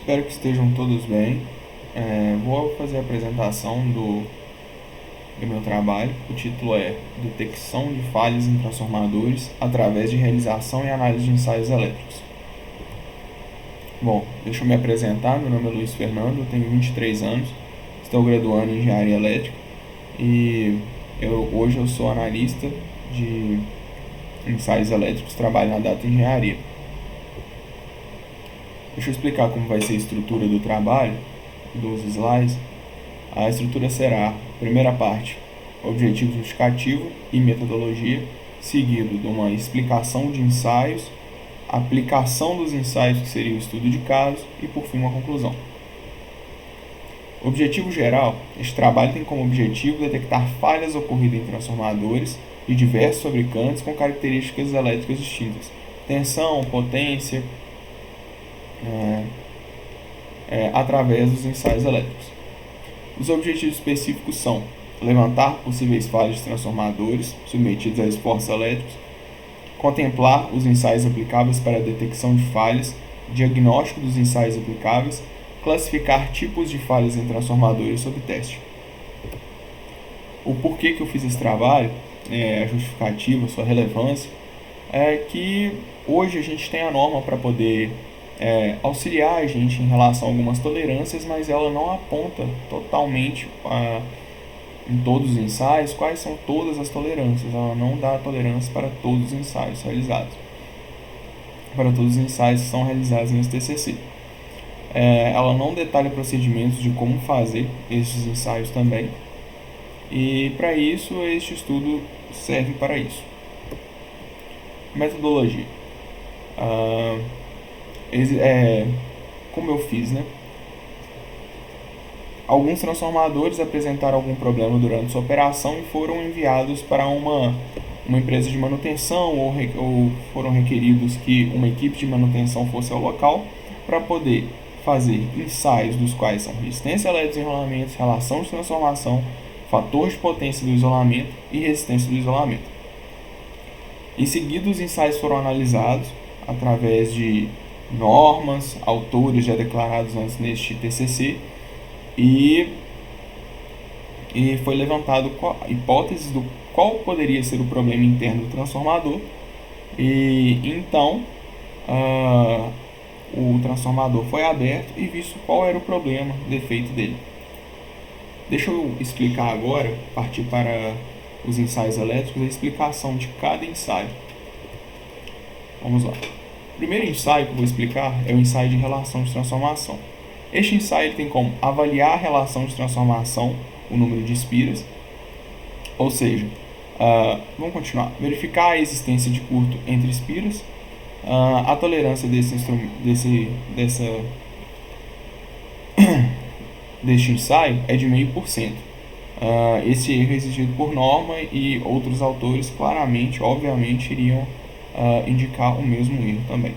Espero que estejam todos bem. Vou fazer a apresentação do meu trabalho. O título é Detecção de falhas em transformadores através de realização e análise de ensaios elétricos. Bom, deixa eu me apresentar. Meu nome é Luiz Fernando, eu tenho 23 anos, estou graduando em Engenharia Elétrica e hoje eu sou analista de ensaios elétricos, trabalho na Data Engenharia. Deixa eu explicar como vai ser a estrutura do trabalho, dos slides. A estrutura será, primeira parte, objetivo justificativo e metodologia, seguido de uma explicação de ensaios, aplicação dos ensaios, que seria o estudo de casos, e por fim uma conclusão. Objetivo geral: este trabalho tem como objetivo detectar falhas ocorridas em transformadores de diversos fabricantes com características elétricas distintas, tensão, potência, através dos ensaios elétricos. Os objetivos específicos são levantar possíveis falhas de transformadores submetidos a esforços elétricos, contemplar os ensaios aplicáveis para a detecção de falhas, diagnóstico dos ensaios aplicáveis, classificar tipos de falhas em transformadores sob teste. O porquê que eu fiz esse trabalho, a justificativa, sua relevância, é que hoje a gente tem a norma para poder auxiliar a gente em relação a algumas tolerâncias, mas ela não aponta totalmente em todos os ensaios quais são todas as tolerâncias. Ela não dá tolerância para todos os ensaios realizados, para todos os ensaios que são realizados nesse TCC. Ela não detalha procedimentos de como fazer esses ensaios também, e para isso este estudo serve para isso. Metodologia. Como eu fiz, Alguns transformadores apresentaram algum problema durante sua operação e foram enviados para uma empresa de manutenção ou foram requeridos que uma equipe de manutenção fosse ao local para poder fazer ensaios dos quais são resistência elétrica dos enrolamentos, relação de transformação, fator de potência do isolamento e resistência do isolamento. Em seguida, os ensaios foram analisados através de normas, autores já declarados antes neste TCC, e foi levantado a hipótese do qual poderia ser o problema interno do transformador, e então o transformador foi aberto e visto qual era o problema, defeito dele. Deixa eu explicar agora, partir para os ensaios elétricos, a explicação de cada ensaio. Vamos lá. O primeiro ensaio que eu vou explicar é o ensaio de relação de transformação. Este ensaio tem como avaliar a relação de transformação, o número de espiras, ou seja, vamos continuar, verificar a existência de curto entre espiras, a tolerância deste ensaio é de 0,5%. Esse erro é exigido por norma e outros autores claramente, obviamente, iriam indicar o mesmo erro também.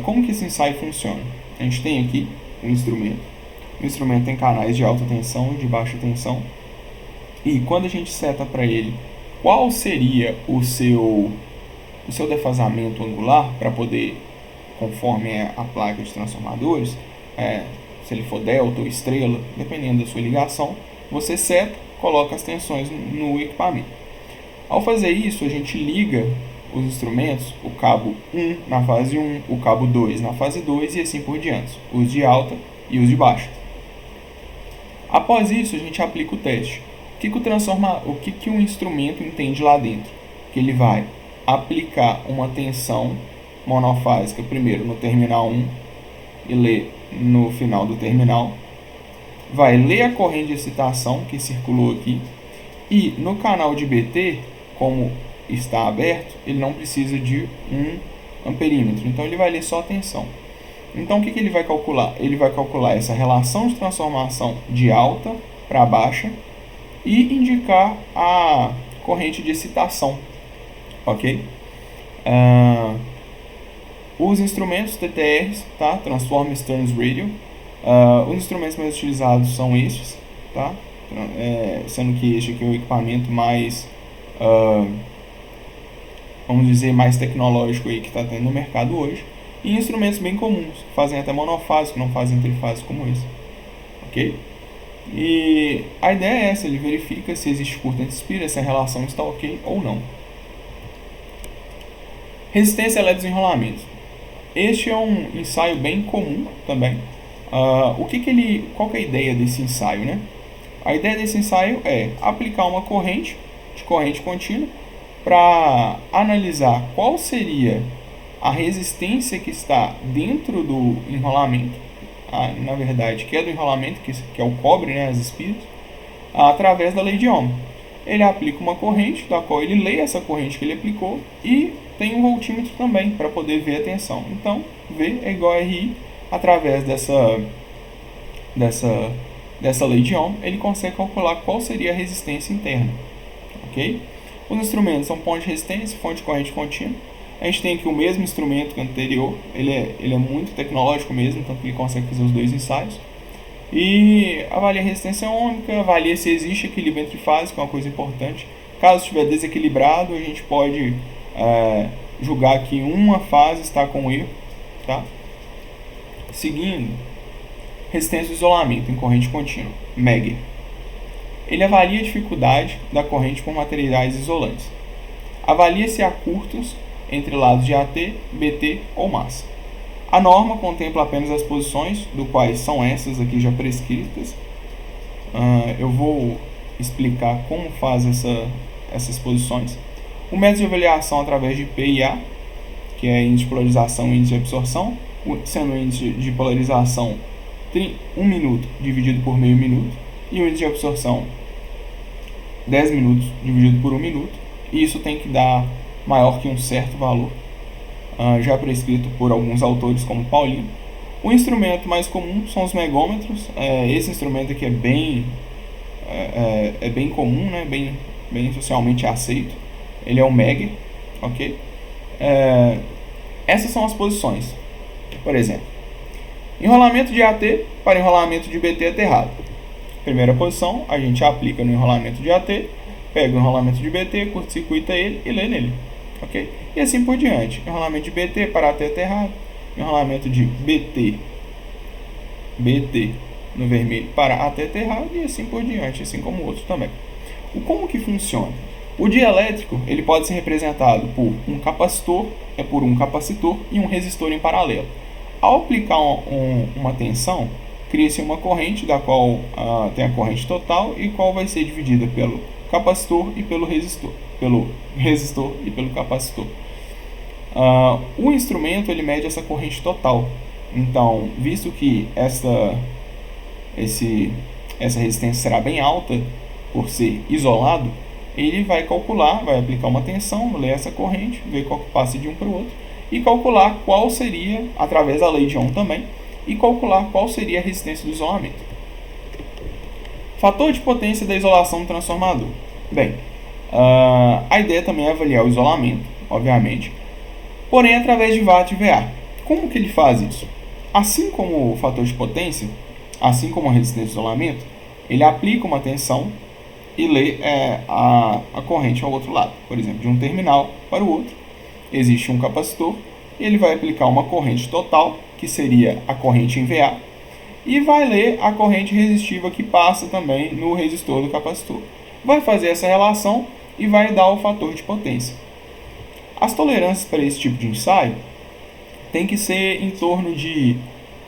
Como que esse ensaio funciona? A gente tem aqui um instrumento. O instrumento tem canais de alta tensão e de baixa tensão. E quando a gente seta para ele qual seria o seu defasamento angular, para poder, conforme a placa de transformadores, se ele for delta ou estrela, dependendo da sua ligação, você seta, coloca as tensões no equipamento. Ao fazer isso, a gente liga os instrumentos, o cabo 1 na fase 1, o cabo 2 na fase 2 e assim por diante, os de alta e os de baixa. Após isso, a gente aplica o teste. O que o instrumento entende lá dentro? Que ele vai aplicar uma tensão monofásica primeiro no terminal 1 e ler no final do terminal, vai ler a corrente de excitação que circulou aqui, e no canal de BT, como está aberto, ele não precisa de 1 amperímetro, então ele vai ler só a tensão. Então o que ele vai calcular? Ele vai calcular essa relação de transformação de alta para baixa e indicar a corrente de excitação, ok? Os instrumentos TTRs, tá? Transformers Turns Radio. Os instrumentos mais utilizados são estes, tá? Sendo que este aqui é o equipamento mais, vamos dizer, mais tecnológico aí que está tendo no mercado hoje. e instrumentos bem comuns, que fazem até monofásico, que não fazem trifásico como esse. Ok? E a ideia é essa, ele verifica se existe curto entre espiras, se a relação está ok ou não. Resistência a desenrolamento. Este é um ensaio bem comum também. Qual que é a ideia desse ensaio, né? A ideia desse ensaio é aplicar uma corrente de corrente contínua para analisar qual seria a resistência que está dentro do enrolamento, na verdade, que é do enrolamento, que é o cobre, né, as espiras, através da lei de Ohm. Ele aplica uma corrente, da qual ele lê essa corrente que ele aplicou e tem um voltímetro também para poder ver a tensão. Então, V é igual a RI através dessa lei de Ohm, ele consegue calcular qual seria a resistência interna. Ok? Os instrumentos são fonte de resistência, fonte de corrente contínua. A gente tem aqui o mesmo instrumento que o anterior, ele é muito tecnológico mesmo, tanto que ele consegue fazer os dois ensaios. E avalia a resistência ômica, avalia se existe equilíbrio entre fases, que é uma coisa importante. Caso estiver desequilibrado, a gente pode julgar que uma fase está com erro. Tá? Seguindo, resistência do isolamento em corrente contínua, Megger. Ele avalia a dificuldade da corrente por materiais isolantes. Avalia se há curtos entre lados de AT, BT ou massa. A norma contempla apenas as posições, do quais são essas aqui já prescritas. Eu vou explicar como faz essas posições. O método de avaliação através de P e A, que é índice de polarização e índice de absorção, sendo o índice de polarização 1 minuto dividido por meio minuto, e o índice de absorção 10 minutos dividido por 1 minuto, e isso tem que dar maior que um certo valor, já prescrito por alguns autores como Paulino. O instrumento mais comum são os megômetros. Esse instrumento aqui é bem comum, né? bem socialmente aceito. Ele é um Megger, ok? Essas são as posições. Por exemplo, enrolamento de AT para enrolamento de BT aterrado. Primeira posição, a gente aplica no enrolamento de AT, pega o enrolamento de BT, curto-circuita ele e lê nele. Okay? E assim por diante. Enrolamento de BT para AT aterrado, enrolamento de BT no vermelho para AT aterrado e assim por diante, assim como outros também. Como que funciona? O dielétrico ele pode ser representado por um capacitor, por um capacitor e um resistor em paralelo. Ao aplicar uma tensão, cria-se uma corrente, da qual tem a corrente total e qual vai ser dividida pelo capacitor e pelo resistor e pelo capacitor. O instrumento ele mede essa corrente total. Então, visto que essa resistência será bem alta por ser isolado, ele vai calcular, vai aplicar uma tensão, ler essa corrente, ver qual que passa de um para o outro e calcular qual seria, através da lei de Ohm também, e calcular qual seria a resistência do isolamento. Fator de potência da isolação do transformador. Bem, a ideia também é avaliar o isolamento, obviamente, porém através de watt e VA. Como que ele faz isso? Assim como o fator de potência, assim como a resistência de isolamento, ele aplica uma tensão e lê a corrente ao outro lado. Por exemplo, de um terminal para o outro, existe um capacitor, e ele vai aplicar uma corrente total, que seria a corrente em VA, e vai ler a corrente resistiva que passa também no resistor do capacitor. Vai fazer essa relação e vai dar o fator de potência. As tolerâncias para esse tipo de ensaio tem que ser em torno de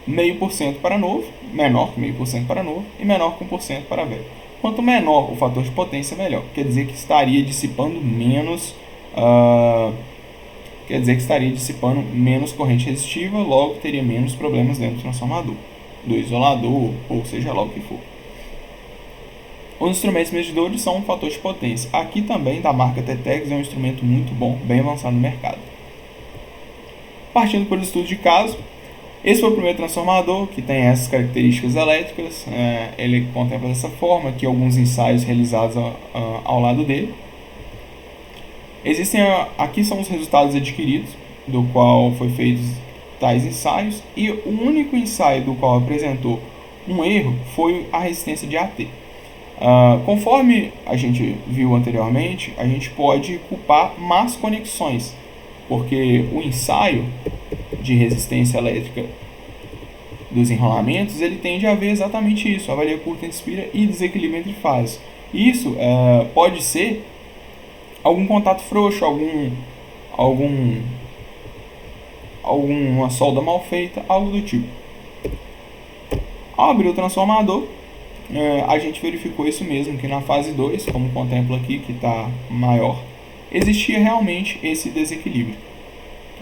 0,5% para novo, menor que 0,5% para novo e menor que 1% para velho. Quanto menor o fator de potência, melhor. Quer dizer que estaria dissipando menos corrente resistiva, logo teria menos problemas dentro do transformador, do isolador, ou seja lá o que for. Os instrumentos medidores são um fator de potência. Aqui também, da marca Tetex, é um instrumento muito bom, bem avançado no mercado. Partindo por estudo de caso, esse foi o primeiro transformador que tem essas características elétricas. Ele contempla dessa forma, aqui alguns ensaios realizados ao lado dele. Aqui são os resultados adquiridos, do qual foi feitos tais ensaios, e o único ensaio do qual apresentou um erro foi a resistência de AT. Conforme a gente viu anteriormente, a gente pode culpar más conexões, porque o ensaio de resistência elétrica dos enrolamentos, ele tende a ver exatamente isso, avalia curto entre espira e desequilíbrio entre fases. Isso pode ser algum contato frouxo, alguma solda mal feita, algo do tipo. Ao abrir o transformador, a gente verificou isso mesmo, que na fase 2, como contempla aqui, que está maior, existia realmente esse desequilíbrio,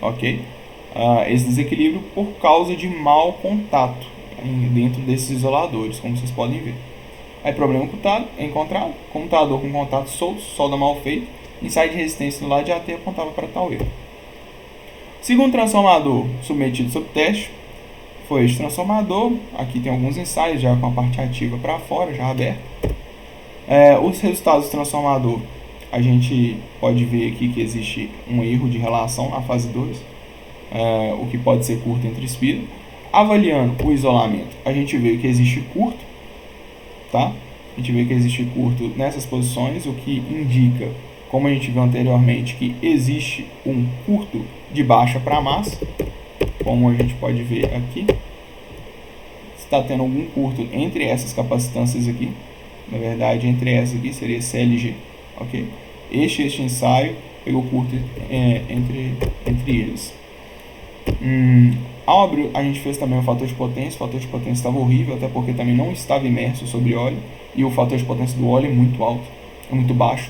ok? Esse desequilíbrio por causa de mau contato dentro desses isoladores, como vocês podem ver. Aí problema encontrado, computador com contato solto, solda mal feita, ensaio de resistência do lado de AT apontava para tal erro. Segundo transformador submetido sob teste, foi este transformador. Aqui tem alguns ensaios já com a parte ativa para fora, já aberta. Os resultados do transformador, a gente pode ver aqui que existe um erro de relação na fase 2, o que pode ser curto entre espira. Avaliando o isolamento, a gente vê que existe curto, tá? A gente vê que existe curto nessas posições, o que indica, como a gente viu anteriormente, que existe um curto de baixa para massa, como a gente pode ver aqui. Está tendo algum curto entre essas capacitâncias aqui, na verdade entre essas aqui seria CLG, ok? Este ensaio pegou curto entre eles. Ao abrir, a gente fez também o fator de potência estava horrível, até porque também não estava imerso sobre óleo, e o fator de potência do óleo é muito alto, é muito baixo.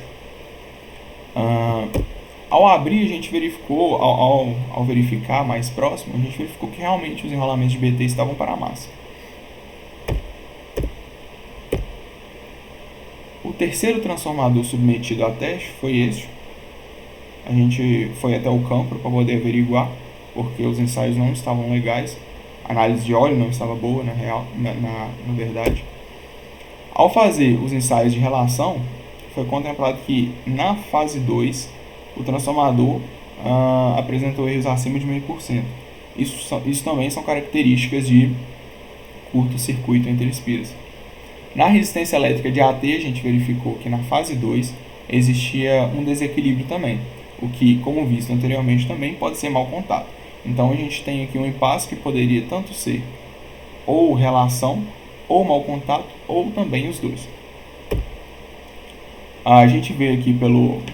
Ao abrir, a gente verificou, ao verificar mais próximo, a gente verificou que realmente os enrolamentos de BT estavam para a massa. O terceiro transformador submetido a teste foi este. A gente foi até o campo para poder averiguar, porque os ensaios não estavam legais, a análise de óleo não estava boa, na verdade. Ao fazer os ensaios de relação, foi contemplado que na fase 2 o transformador apresentou erros acima de 0,5%. Isso também são características de curto-circuito entre espiras. Na resistência elétrica de AT, a gente verificou que na fase 2 existia um desequilíbrio também, o que, como visto anteriormente, também pode ser mau contato. Então a gente tem aqui um impasse que poderia tanto ser ou relação, ou mau contato, ou também os dois. A gente vê aqui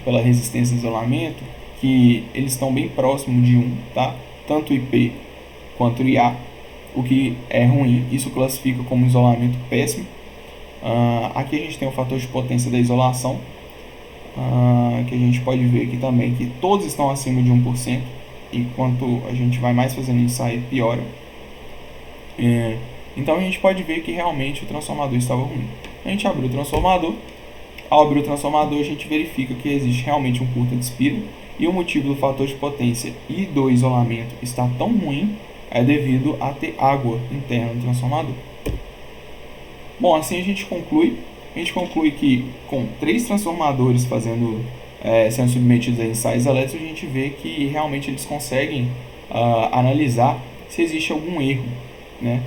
pela resistência e isolamento que eles estão bem próximos de 1, tá? Tanto IP quanto IA, o que é ruim, isso classifica como isolamento péssimo. Aqui a gente tem o fator de potência da isolação, que a gente pode ver aqui também que todos estão acima de 1%, e quanto a gente vai mais fazendo ensaio, piora. Então a gente pode ver que realmente o transformador estava ruim. A gente abriu o transformador. Ao abrir o transformador, a gente verifica que existe realmente um curto de espira, e o motivo do fator de potência e do isolamento estar tão ruim é devido a ter água interna no transformador. Bom, assim a gente conclui que com 3 transformadores sendo submetidos a ensaios elétricos, a gente vê que realmente eles conseguem analisar se existe algum erro, né?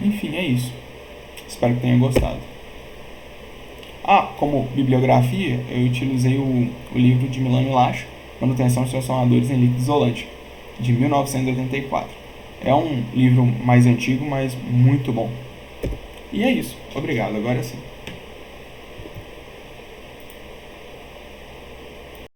Enfim, é isso. Espero que tenham gostado. Como bibliografia, eu utilizei o livro de Milano Lacha, Manutenção de Transformadores em Líquido Isolante, de 1984. É um livro mais antigo, mas muito bom. E é isso. Obrigado. Agora sim.